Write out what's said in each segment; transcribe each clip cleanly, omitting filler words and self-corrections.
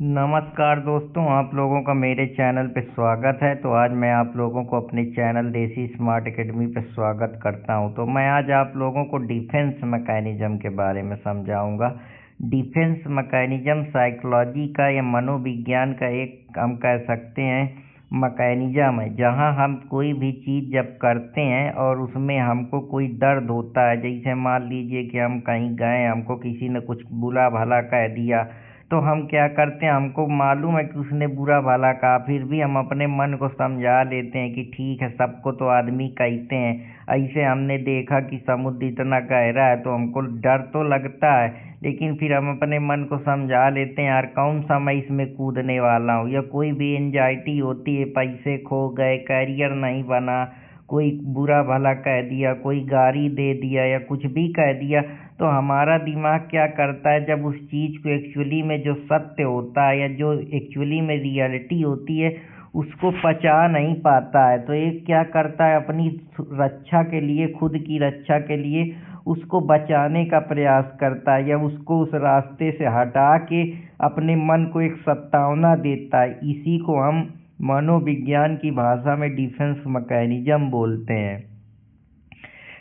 नमस्कार दोस्तों, आप लोगों का मेरे चैनल पे स्वागत है। तो आज मैं आप लोगों को अपने चैनल देसी स्मार्ट एकेडमी पे स्वागत करता हूं। तो मैं आज आप लोगों को डिफेंस मैकेनिज्म के बारे में समझाऊंगा। डिफेंस मैकेनिज्म साइकोलॉजी का या मनोविज्ञान का एक हम कह सकते हैं मैकेनिज्म है, जहां हम कोई भी चीज़ जब करते हैं और उसमें हमको कोई दर्द होता है। जैसे मान लीजिए कि हम कहीं गए, हमको किसी ने कुछ बुरा भला कह दिया, तो हम क्या करते हैं, हमको मालूम है कि उसने बुरा भला कहा, फिर भी हम अपने मन को समझा लेते हैं कि ठीक है, सबको तो आदमी कहते हैं। ऐसे हमने देखा कि समुद्र इतना गहरा है तो हमको डर तो लगता है, लेकिन फिर हम अपने मन को समझा लेते हैं यार कौन सा मैं इसमें कूदने वाला हूँ। या कोई भी एंजाइटी होती है, पैसे खो गए, करियर नहीं बना, कोई बुरा भला कह दिया, कोई गाली दे दिया या कुछ भी कह दिया, तो हमारा दिमाग क्या करता है, जब उस चीज़ को एक्चुअली में जो सत्य होता है या जो एक्चुअली में रियलिटी होती है उसको पचा नहीं पाता है, तो एक क्या करता है, अपनी रक्षा के लिए, खुद की रक्षा के लिए उसको बचाने का प्रयास करता है या उसको उस रास्ते से हटा के अपने मन को एक सत्तावना देता है। इसी को हम मनोविज्ञान की भाषा में डिफेंस मैकेनिज्म बोलते हैं।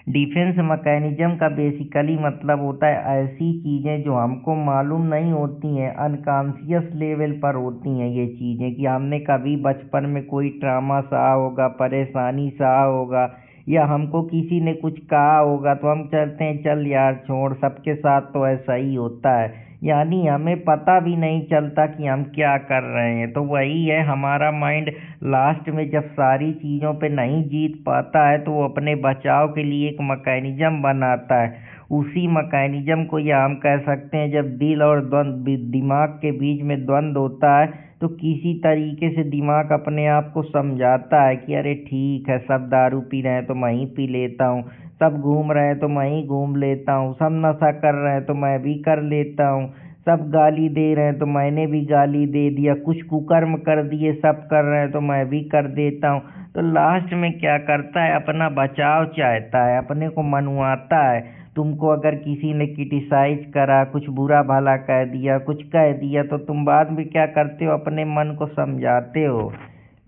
डिफेंस मैकेनिज्म का बेसिकली मतलब होता है ऐसी चीज़ें जो हमको मालूम नहीं होती हैं, अनकॉन्शियस लेवल पर होती हैं ये चीज़ें, कि हमने कभी बचपन में कोई ट्रामा सहा होगा, परेशानी सहा होगा, या हमको किसी ने कुछ कहा होगा तो हम चलते हैं चल यार छोड़, सबके साथ तो ऐसा ही होता है। यानी हमें पता भी नहीं चलता कि हम क्या कर रहे हैं। तो वही है, हमारा माइंड लास्ट में जब सारी चीज़ों पे नहीं जीत पाता है तो वो अपने बचाव के लिए एक मैकेनिज्म बनाता है। उसी मैकेनिज्म को या हम कह सकते हैं, जब दिल और दिमाग के बीच में द्वंद्व होता है तो किसी तरीके से दिमाग अपने आप को समझाता है कि अरे ठीक है, सब दारू पी रहे हैं तो मैं ही पी लेता हूँ, सब घूम रहे हैं तो मैं ही घूम लेता हूँ, सब नशा कर रहे हैं तो मैं भी कर लेता हूँ, सब गाली दे रहे हैं तो मैंने भी गाली दे दिया, कुछ कुकर्म कर दिए, सब कर रहे हैं तो मैं भी कर देता हूँ। तो लास्ट में क्या करता है, अपना बचाव चाहता है, अपने को मनवाता है। तुमको अगर किसी ने क्रिटिसाइज करा, कुछ बुरा भला कह दिया, कुछ कह दिया, तो तुम बाद में क्या करते हो, अपने मन को समझाते हो।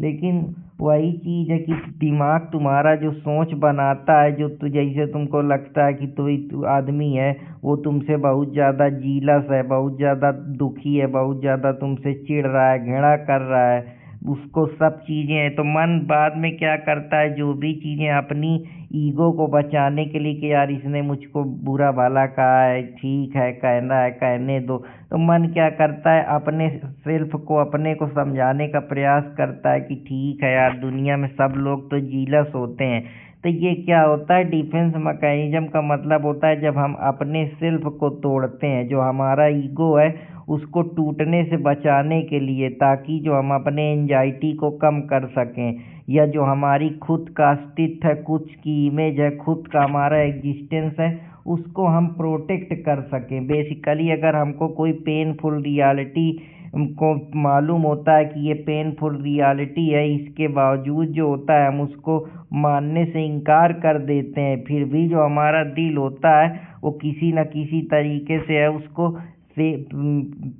लेकिन वही चीज़ है कि दिमाग तुम्हारा जो सोच बनाता है, जो जैसे तुमको लगता है कि तू आदमी है, वो तुमसे बहुत ज़्यादा जीलस है, बहुत ज़्यादा दुखी है, बहुत ज़्यादा तुमसे चिढ़ रहा है, घृणा कर रहा है, उसको सब चीज़ें हैं, तो मन बाद में क्या करता है, जो भी चीज़ें अपनी ईगो को बचाने के लिए कि यार इसने मुझको बुरा भला कहा है, ठीक है कहना है कहने दो, तो मन क्या करता है, अपने सेल्फ को, अपने को समझाने का प्रयास करता है कि ठीक है यार, दुनिया में सब लोग तो जीलस होते हैं। तो ये क्या होता है, डिफेंस मैकेनिज्म का मतलब होता है जब हम अपने सेल्फ को तोड़ते हैं, जो हमारा ईगो है उसको टूटने से बचाने के लिए, ताकि जो हम अपने एंजाइटी को कम कर सकें, या जो हमारी खुद का अस्तित्व है, खुद की इमेज है, खुद का हमारा एग्जिस्टेंस है, उसको हम प्रोटेक्ट कर सकें। बेसिकली अगर हमको कोई पेनफुल रियलिटी को मालूम होता है कि ये पेनफुल रियलिटी है, इसके बावजूद जो होता है हम उसको मानने से इनकार कर देते हैं, फिर भी जो हमारा दिल होता है वो किसी न किसी तरीके से है उसको से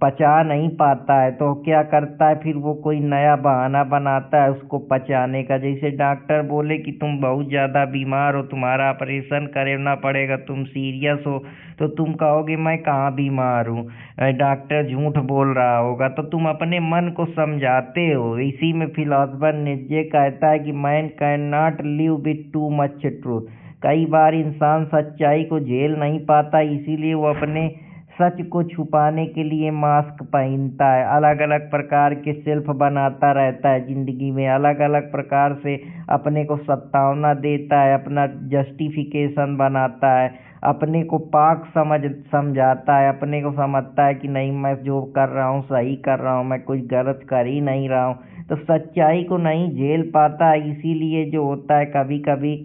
पचा नहीं पाता है, तो क्या करता है, फिर वो कोई नया बहाना बनाता है उसको पचाने का। जैसे डॉक्टर बोले कि तुम बहुत ज़्यादा बीमार हो, तुम्हारा ऑपरेशन करना पड़ेगा, तुम सीरियस हो, तो तुम कहोगे मैं कहाँ बीमार हूँ, डॉक्टर झूठ बोल रहा होगा, तो तुम अपने मन को समझाते हो। इसी में फिलोसफर नीचे कहता है कि man can not live with too much truth. कई बार इंसान सच्चाई को झेल नहीं पाता, इसीलिए वो अपने सच को छुपाने के लिए मास्क पहनता है, अलग अलग प्रकार के सेल्फ बनाता रहता है, जिंदगी में अलग अलग प्रकार से अपने को सत्तावना देता है, अपना जस्टिफिकेशन बनाता है, अपने को पाक समझाता है, अपने को समझता है कि नहीं मैं जो कर रहा हूँ सही कर रहा हूँ, मैं कुछ गलत कर ही नहीं रहा हूँ। तो सच्चाई को नहीं झेल पाता, इसीलिए जो होता है कभी कभी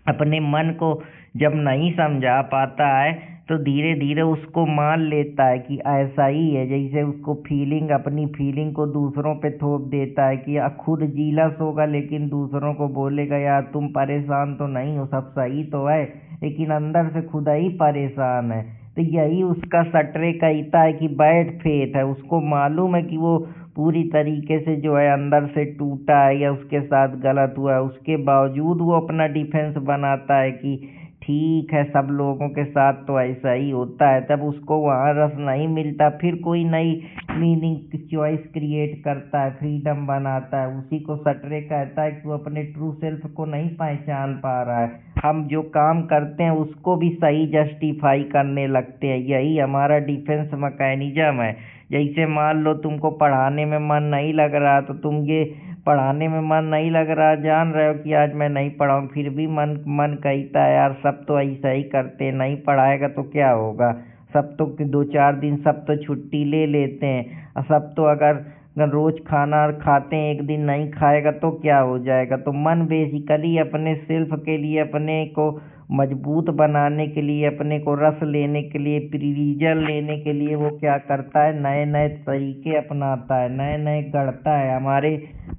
अपने मन को जब नहीं समझा पाता है तो धीरे धीरे उसको मान लेता है कि ऐसा ही है। जैसे उसको फीलिंग, अपनी फीलिंग को दूसरों पे थोप देता है कि खुद जीलस होगा लेकिन दूसरों को बोलेगा यार तुम परेशान तो नहीं हो, सब सही तो है, लेकिन अंदर से खुद ही परेशान है। तो यही उसका सटरे कहता है कि बैड फेथ है, उसको मालूम है कि वो पूरी तरीके से जो है अंदर से टूटा है या उसके साथ गलत हुआ है, उसके बावजूद वो अपना डिफेंस बनाता है कि ठीक है सब लोगों के साथ तो ऐसा ही होता है। तब उसको वहाँ रस नहीं मिलता, फिर कोई नई मीनिंग चॉइस क्रिएट करता है, फ्रीडम बनाता है। उसी को सटरे कहता है कि वो अपने ट्रू सेल्फ को नहीं पहचान पा रहा है। हम जो काम करते हैं उसको भी सही जस्टिफाई करने लगते हैं, यही हमारा डिफेंस मैकेनिज्म है। जैसे मान लो तुमको पढ़ाने में मन नहीं लग रहा, तो तुम ये पढ़ाने में मन नहीं लग रहा, जान रहे हो कि आज मैं नहीं पढ़ाऊँ, फिर भी मन मन कहता है यार सब तो ऐसा ही करते हैं, नहीं पढ़ाएगा तो क्या होगा, सब तो 2-4 दिन सब तो छुट्टी ले लेते हैं, और सब तो अगर रोज खाना खाते हैं, एक दिन नहीं खाएगा तो क्या हो जाएगा। तो मन बेसिकली अपने सेल्फ के लिए, अपने को मजबूत बनाने के लिए, अपने को रस लेने के लिए, प्रिविजन लेने के लिए वो क्या करता है, नए नए तरीके अपनाता है, नए नए गढ़ता है, हमारे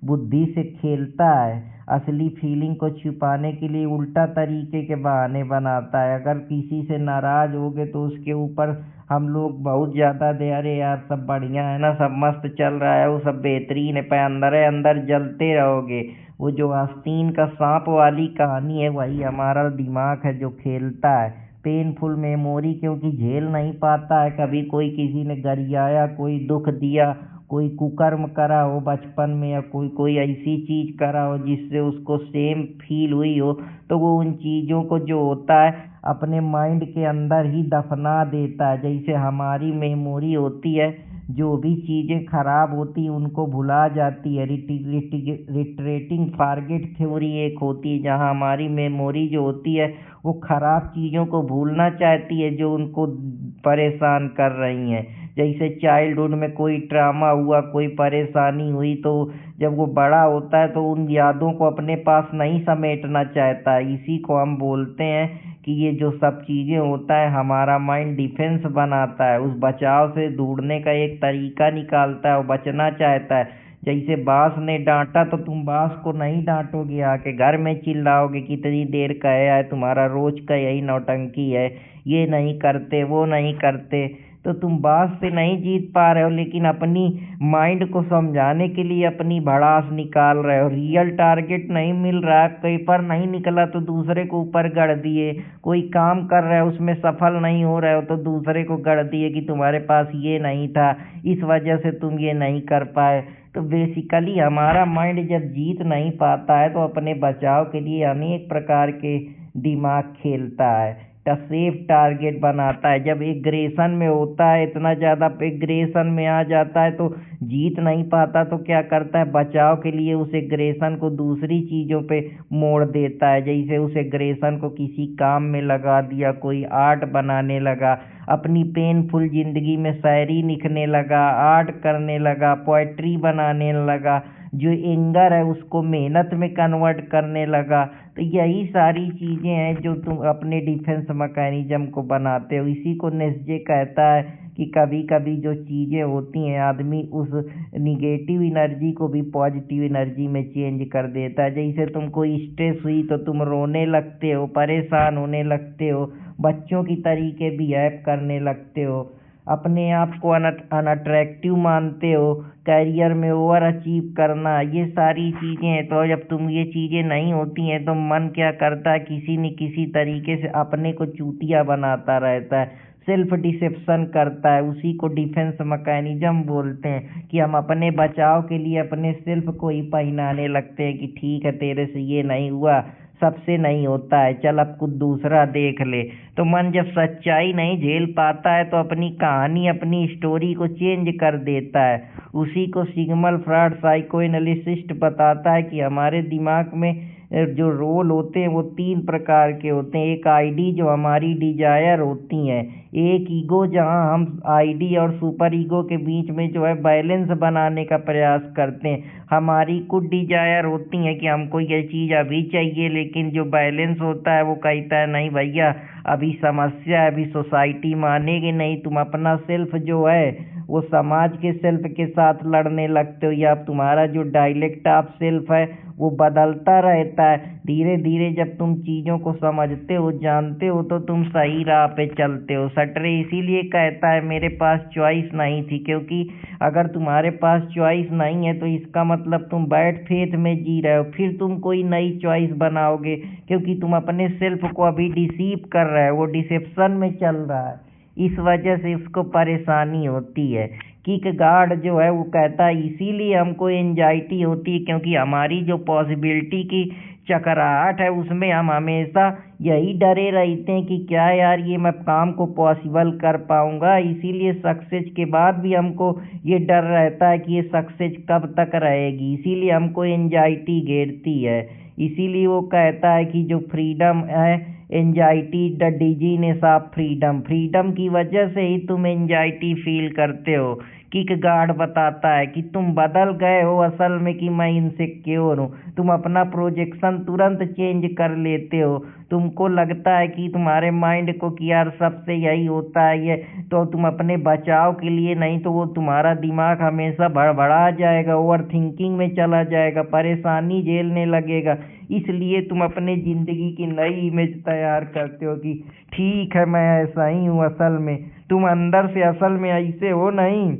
बुद्धि से खेलता है, असली फीलिंग को छुपाने के लिए उल्टा तरीके के बहाने बनाता है। अगर किसी से नाराज हो गए तो उसके ऊपर हम लोग बहुत ज़्यादा दे, अरे यार सब बढ़िया है ना, सब मस्त चल रहा है, वो सब बेहतरीन है, पर अंदर अंदर जलते रहोगे। वो जो आस्तीन का सांप वाली कहानी है, वही हमारा दिमाग है जो खेलता है। पेनफुल मेमोरी क्योंकि झेल नहीं पाता है, कभी कोई किसी ने गरियाया, कोई दुख दिया, कोई कुकर्म करा हो बचपन में, या कोई कोई ऐसी चीज करा हो जिससे उसको सेम फील हुई हो, तो वो उन चीजों को जो होता है अपने माइंड के अंदर ही दफना देता है। जैसे हमारी मेमोरी होती है, जो भी चीजें खराब होती हैं उनको भुला जाती है। रिट्रेटिंग टारगेट थ्योरी एक होती है, जहाँ हमारी मेमोरी जो होती है वो खराब चीजों को भूलना चाहती है जो उनको परेशान कर रही हैं। जैसे चाइल्डहुड में कोई ट्रामा हुआ, कोई परेशानी हुई, तो जब वो बड़ा होता है तो उन यादों को अपने पास नहीं समेटना चाहता है। इसी को हम बोलते हैं कि ये जो सब चीज़ें होता है हमारा माइंड डिफेंस बनाता है, उस बचाव से ढूंढने का एक तरीका निकालता है, वो बचना चाहता है। जैसे बांस ने डांटा तो तुम बांस को नहीं डांटोगे, आके घर में चिल्लाओगे कितनी देर का है, तुम्हारा रोज का यही नौटंकी है, ये नहीं करते वो नहीं करते। तो तुम बात से नहीं जीत पा रहे हो, लेकिन अपनी माइंड को समझाने के लिए अपनी भड़ास निकाल रहे हो। रियल टारगेट नहीं मिल रहा, कहीं पर नहीं निकला तो दूसरे को ऊपर गढ़ दिए। कोई काम कर रहे हो उसमें सफल नहीं हो रहे हो तो दूसरे को गढ़ दिए कि तुम्हारे पास ये नहीं था, इस वजह से तुम ये नहीं कर पाए। तो बेसिकली हमारा माइंड जब जीत नहीं पाता है तो अपने बचाव के लिए अनेक प्रकार के दिमाग खेलता है, सेफ टारगेट बनाता है। जब एग्रेशन में होता है, इतना ज़्यादा एग्रेशन में आ जाता है तो जीत नहीं पाता, तो क्या करता है, बचाव के लिए उस एग्रेशन को दूसरी चीज़ों पे मोड़ देता है। जैसे उस एग्रेशन को किसी काम में लगा दिया, कोई आर्ट बनाने लगा, अपनी पेनफुल जिंदगी में शायरी लिखने लगा, आर्ट करने लगा, पोएट्री बनाने लगा, जो एंगर है उसको मेहनत में कन्वर्ट करने लगा। तो यही सारी चीज़ें हैं जो तुम अपने डिफेंस मैकेनिज्म को बनाते हो। इसी को नेस्जे कहता है कि कभी कभी जो चीज़ें होती हैं आदमी उस निगेटिव एनर्जी को भी पॉजिटिव एनर्जी में चेंज कर देता है। जैसे तुम कोई स्ट्रेस हुई तो तुम रोने लगते हो, परेशान होने लगते हो, बच्चों की तरीके बिहेव करने लगते हो, अपने आप को अनअट्रैक्टिव मानते हो, करियर में ओवर अचीव करना, ये सारी चीज़ें हैं। तो जब तुम ये चीज़ें नहीं होती हैं तो मन क्या करता है, किसी न किसी तरीके से अपने को चूतिया बनाता रहता है, सेल्फ डिसेप्शन करता है। उसी को डिफेंस मैकेनिज्म बोलते हैं कि हम अपने बचाव के लिए अपने सेल्फ को ही पहनाने लगते हैं कि ठीक है तेरे से ये नहीं हुआ, सबसे नहीं होता है, चल अब कुछ दूसरा देख ले। तो मन जब सच्चाई नहीं झेल पाता है तो अपनी कहानी, अपनी स्टोरी को चेंज कर देता है। उसी को सिग्मंड फ्रॉइड साइको एनालिसिस्ट बताता है कि हमारे दिमाग में जो रोल होते हैं वो 3 प्रकार के होते हैं। एक आईडी जो हमारी डिजायर होती हैं, एक ईगो जहां हम आईडी और सुपर ईगो के बीच में जो है बैलेंस बनाने का प्रयास करते हैं। हमारी कुछ डिजायर होती हैं कि हमको ये चीज़ अभी चाहिए, लेकिन जो बैलेंस होता है वो कहता है नहीं भैया, अभी समस्या है, अभी सोसाइटी मानेगी नहीं। तुम अपना सेल्फ जो है वो समाज के सेल्फ के साथ लड़ने लगते हो, या तुम्हारा जो डायलेक्ट ऑफ सेल्फ है वो बदलता रहता है। धीरे धीरे जब तुम चीज़ों को समझते हो, जानते हो, तो तुम सही राह पे चलते हो। सटरे इसीलिए कहता है मेरे पास चॉइस नहीं थी, क्योंकि अगर तुम्हारे पास चॉइस नहीं है तो इसका मतलब तुम बैड फेथ में जी रहे हो। फिर तुम कोई नई चॉइस बनाओगे, क्योंकि तुम अपने सेल्फ को अभी डिसीव कर रहे हो, वो डिसेप्शन में चल रहा है। इस वजह से उसको परेशानी होती है। किकगार्ड जो है वो कहता है इसीलिए हमको एंजाइटी होती है, क्योंकि हमारी जो पॉसिबिलिटी की चकराहट है उसमें हम हमेशा यही डरे रहते हैं कि क्या यार ये मैं काम को पॉसिबल कर पाऊंगा। इसीलिए सक्सेस के बाद भी हमको ये डर रहता है कि ये सक्सेस कब तक रहेगी, इसीलिए हमको एंजाइटी घेरती है। इसीलिए वो कहता है कि जो फ्रीडम है, anxiety the dizziness of freedom, freedom की वजह से ही तुम एंजाइटी फील करते हो। किकगार्ड बताता है कि तुम बदल गए हो असल में कि मैं इनसिक्योर हूँ। तुम अपना प्रोजेक्शन तुरंत चेंज कर लेते हो। तुमको लगता है कि तुम्हारे माइंड को कि यार सबसे यही होता है ये, तो तुम अपने बचाव के लिए, नहीं तो वो तुम्हारा दिमाग हमेशा भड़बड़ा जाएगा, ओवर थिंकिंग में चला जाएगा, परेशानी झेलने लगेगा। इसलिए तुम अपने ज़िंदगी की नई इमेज तैयार करते हो कि ठीक है मैं ऐसा ही हूँ, असल में तुम अंदर से असल में ऐसे हो नहीं,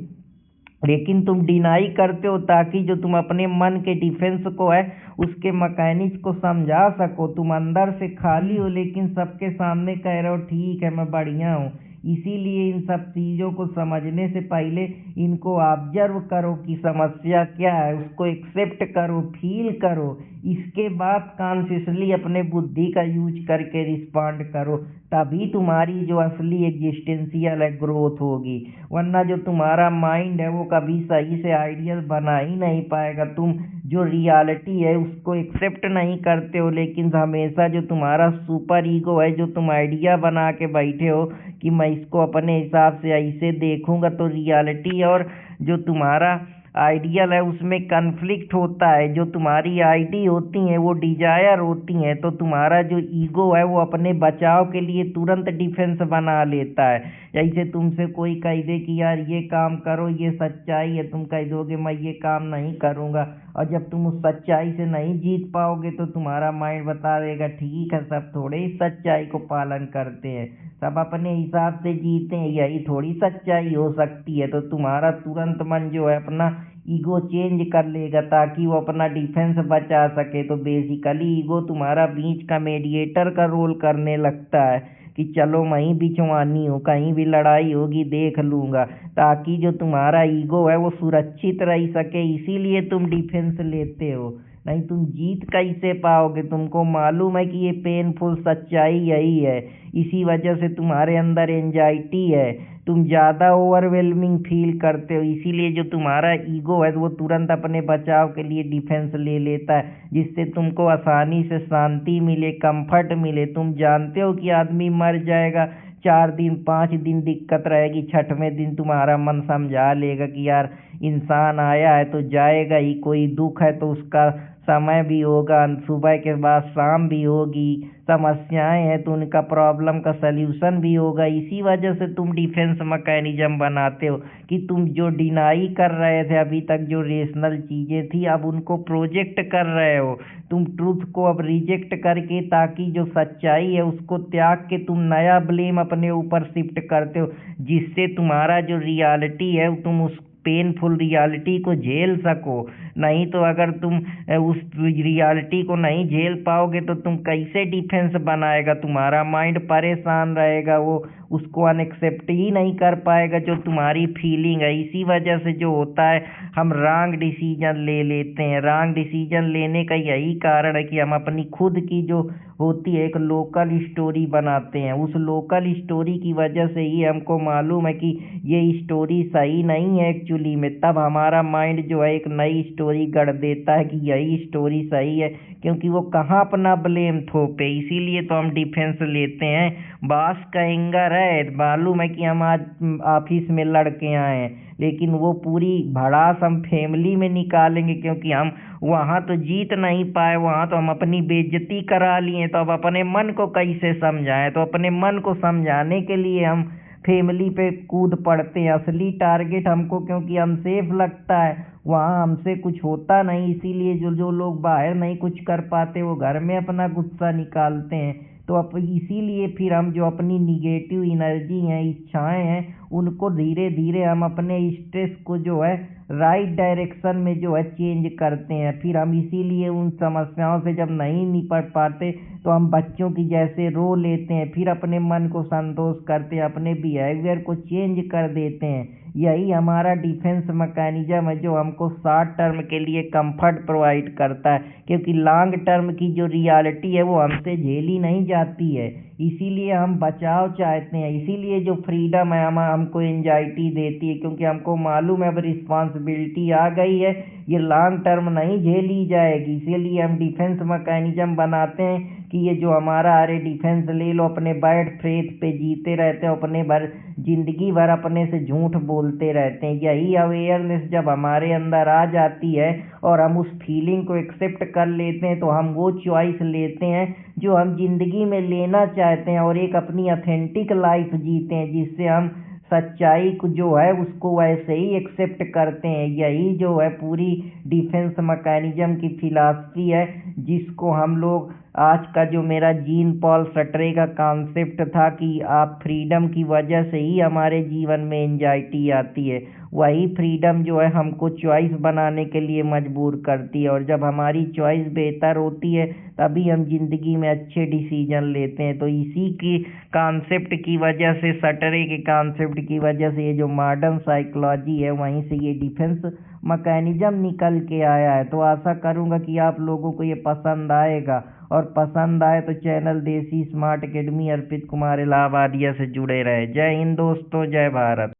लेकिन तुम डिनाई करते हो ताकि जो तुम अपने मन के डिफेंस को है उसके मैकेनिक्स को समझा सको। तुम अंदर से खाली हो लेकिन सबके सामने कह रहे हो ठीक है मैं बढ़िया हूँ। इसीलिए इन सब चीज़ों को समझने से पहले इनको ऑब्जर्व करो कि समस्या क्या है, उसको एक्सेप्ट करो, फील करो, इसके बाद कॉन्शियसली अपने बुद्धि का यूज करके रिस्पॉन्ड करो। तभी तुम्हारी जो असली एग्जिस्टेंशियल है ग्रोथ होगी। वरना जो तुम्हारा माइंड है वो कभी सही से आइडियल बना ही नहीं पाएगा। तुम जो रियलिटी है उसको एक्सेप्ट नहीं करते हो, लेकिन हमेशा जो तुम्हारा सुपर ईगो है, जो तुम आइडिया बना के बैठे हो कि मैं इसको अपने हिसाब से ऐसे देखूंगा तो रियलिटी और जो तुम्हारा आइडियल है उसमें कन्फ्लिक्ट होता है। जो तुम्हारी आईडी होती हैं वो डिजायर होती हैं, तो तुम्हारा जो ईगो है वो अपने बचाव के लिए तुरंत डिफेंस बना लेता है। जैसे तुमसे कोई कह दे कि यार ये काम करो, ये सच्चाई है, तुम कह दोगे मैं ये काम नहीं करूँगा, और जब तुम उस सच्चाई से नहीं जीत पाओगे तो तुम्हारा माइंड बता देगा ठीक है सब थोड़े ही सच्चाई को पालन करते हैं, सब अपने हिसाब से जीते हैं, यही थोड़ी सच्चाई हो सकती है। तो तुम्हारा तुरंत मन जो है अपना ईगो चेंज कर लेगा ताकि वो अपना डिफेंस बचा सके। तो बेसिकली ईगो तुम्हारा बीच का मेडिएटर का रोल करने लगता है कि चलो मैं ही बिचवानी हूँ, कहीं भी लड़ाई होगी देख लूँगा, ताकि जो तुम्हारा ईगो है वो सुरक्षित रह सके। इसीलिए तुम डिफेंस लेते हो, नहीं तुम जीत कैसे पाओगे। तुमको मालूम है कि ये पेनफुल सच्चाई यही है, इसी वजह से तुम्हारे अंदर एंजाइटी है, तुम ज़्यादा ओवरवेलमिंग फील करते हो। इसीलिए जो तुम्हारा ईगो है वो तुरंत अपने बचाव के लिए डिफेंस ले लेता है, जिससे तुमको आसानी से शांति मिले, कंफर्ट मिले। तुम जानते हो कि आदमी मर जाएगा, 4 दिन 5 दिन दिक्कत रहेगी, 6वें दिन तुम्हारा मन समझा लेगा कि यार इंसान आया है तो जाएगा ही, कोई दुख है तो उसका समय भी होगा, सुबह के बाद शाम भी होगी, समस्याएं हैं तो उनका प्रॉब्लम का सल्यूशन भी होगा। इसी वजह से तुम डिफेंस मैकेनिज्म बनाते हो कि तुम जो डिनाई कर रहे थे अभी तक, जो रेशनल चीज़ें थी, अब उनको प्रोजेक्ट कर रहे हो। तुम ट्रूथ को अब रिजेक्ट करके, ताकि जो सच्चाई है उसको त्याग के तुम नया ब्लेम अपने ऊपर शिफ्ट करते हो, जिससे तुम्हारा जो रियलिटी है तुम उस पेनफुल रियलिटी को झेल सको। नहीं तो अगर तुम उस रियलिटी को नहीं झेल पाओगे तो तुम कैसे डिफेंस बनाएगा। तुम्हारा माइंड परेशान रहेगा, वो उसको अनएक्सेप्ट ही नहीं कर पाएगा जो तुम्हारी फीलिंग है। इसी वजह से जो होता है हम रॉन्ग डिसीजन ले लेते हैं। रॉन्ग डिसीजन लेने का यही कारण है कि हम अपनी खुद की जो होती है एक लोकल स्टोरी बनाते हैं। उस लोकल स्टोरी की वजह से ही हमको मालूम है कि ये स्टोरी सही नहीं है एक्चुअली में, तब हमारा माइंड जो है एक नई स्टोरी गढ़ देता है कि यही स्टोरी सही है, क्योंकि वो कहाँ अपना ब्लेम थोपे। इसीलिए तो हम डिफेंस लेते हैं। बॉस का एंगर है, मालूम है कि हम आज ऑफिस में लड़के आए हैं, लेकिन वो पूरी भड़ास हम फैमिली में निकालेंगे, क्योंकि हम वहाँ तो जीत नहीं पाए, वहाँ तो हम अपनी बेइज्जती करा लिए। तो अब अपने मन को कैसे समझाएं? तो अपने मन को समझाने के लिए हम फैमिली पे कूद पड़ते हैं। असली टारगेट हमको, क्योंकि हम सेफ लगता है, वहाँ हमसे कुछ होता नहीं, इसीलिए जो जो लोग बाहर नहीं कुछ कर पाते वो घर में अपना गुस्सा निकालते हैं। तो अब इसीलिए फिर हम जो अपनी निगेटिव एनर्जी हैं, इच्छाएं हैं, उनको धीरे धीरे हम अपने स्ट्रेस को जो है राइट डायरेक्शन में जो है चेंज करते हैं। फिर हम इसीलिए उन समस्याओं से जब नहीं निपट पाते तो हम बच्चों की जैसे रो लेते हैं, फिर अपने मन को संतोष करते हैं, अपने बिहेवियर को चेंज कर देते हैं। यही हमारा डिफेंस मैकेनिज्म है, जो हमको शॉर्ट टर्म के लिए कंफर्ट प्रोवाइड करता है, क्योंकि लॉन्ग टर्म की जो रियलिटी है वो हमसे झेली नहीं जाती है। इसीलिए हम बचाव चाहते हैं। इसीलिए जो फ्रीडम है हमको एंजाइटी देती है, क्योंकि हमको मालूम है अब रिस्पॉन्सिबिलिटी आ गई है, ये लॉन्ग टर्म नहीं झेली जाएगी। इसीलिए हम डिफेंस मैकेनिज्म बनाते हैं कि ये जो हमारा, अरे डिफेंस ले लो, अपने बैड फेथ पे जीते रहते हैं, अपने भर जिंदगी भर अपने से झूठ बोलते रहते हैं। यही अवेयरनेस जब हमारे अंदर आ जाती है और हम उस फीलिंग को एक्सेप्ट कर लेते हैं, तो हम वो चॉइस लेते हैं जो हम जिंदगी में लेना चाहते हैं, और एक अपनी ऑथेंटिक लाइफ जीते हैं, जिससे हम सच्चाई को जो है उसको वैसे ही एक्सेप्ट करते हैं। यही जो है पूरी डिफेंस मैकेनिज्म की फिलॉसफी है, जिसको हम लोग, आज का जो मेरा जीन पॉल सटरे का कॉन्सेप्ट था कि आप फ्रीडम की वजह से ही हमारे जीवन में एंजाइटी आती है, वही फ्रीडम जो है हमको चॉइस बनाने के लिए मजबूर करती है। और जब हमारी चॉइस बेहतर होती है तभी हम जिंदगी में अच्छे डिसीजन लेते हैं। तो इसी की कॉन्सेप्ट की वजह से, सटरे के कॉन्सेप्ट की वजह से, ये जो मॉडर्न साइकोलॉजी है वहीं से ये डिफेंस मैकेनिज्म निकल के आया है। तो आशा करूंगा कि आप लोगों को ये पसंद आएगा, और पसंद आए तो चैनल देसी स्मार्ट एकेडमी अर्पित कुमार इलाहाबादिया से जुड़े रहे। जय हिंद दोस्तों, जय भारत।